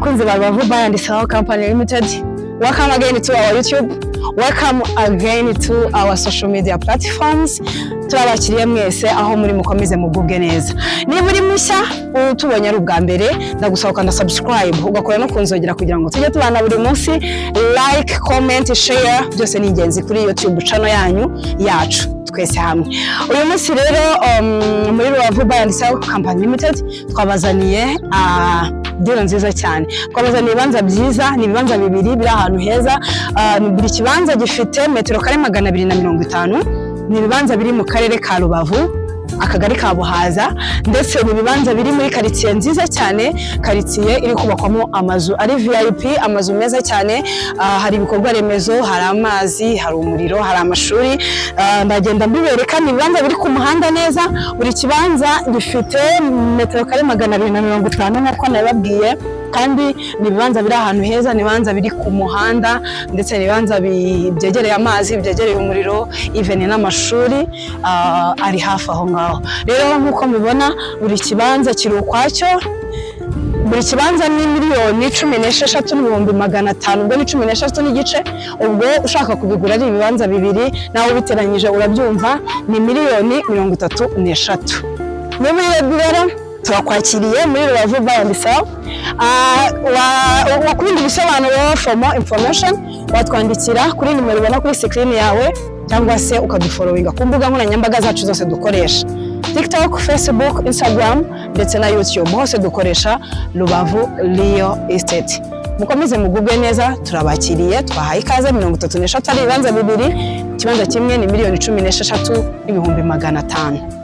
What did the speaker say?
bakunzi ba Rubavu Bar and Sale Company Limited. Welcome again to our YouTube. Welcome again to our social media platforms. Turabakiriye mwese aho muri mukomeze mugubwe neza. Niba uri mushya utubonye ari ubwa mbere ndagusohoka na subscribe ugakora no kunzogera kugira ngo tujye tubana buri munsi, like, comment, share, byose ni ingenzi kuri YouTube channel yacu twese hamwe. Uyu munsi rero muri Rubavu Bar and Sale Company Limited twabazaniye deal nziza cyane. Twabazaniye ibibanza byiza, ni ibibanza bibiri biri ahantu heza. Buri kibanza gifite metero kare 250. Ni ibibanza biri mu karere ka Rubavu, akagari ka Buhaza, ndetse ni ibibanza biri muri quartier nziza cyane, quartier iri kubakwamo amazu ari VIP, amazu meza cyane. Hari ibikorwa remezo, hari amazi, hari umuriro, hari amashuri. Ndagenda mbibereka. Ni ibibanza biri ku muhanda neza. Buri kibanza gifite metero kare 250 nk'uko nababwiye, kandi ni ibibanza biri ahantu heza, ni ibibanza biri ku muhanda, ndetse ni ibibanza byegereye amazi, byegereye umuriro, even n'amashuri ari hafi aho ngaho. Rero nk'uko mubibona buri kibanza kiri ukwacyo. Buri kibanza ni miliyoni 16,500, ubwo ni 16 n'igice. Ubwo ushaka kubigura ari ibibanza bibiri, nawe ubiteranyije urabyumva, ni miliyoni 33. Rero turakwakiriye muri Rubavu Bar and Sale. Wakubindi bisobanuro for more information watwandikira kuri nimero ubona kuri screen yawe, cyangwa se ukadufollowinga ku mbuga nkoranyambaga zacu zose dukoresha: TikTok, Facebook, Instagram ndetse na YouTube. Hose dukoresha Rubavu Real Estate. Mukomeze mugubwe neza, turabakiriye, twahaye ikaze. 33 ari ibibanza bibiri, ikibanza kimwe ni miliyoni 16,500.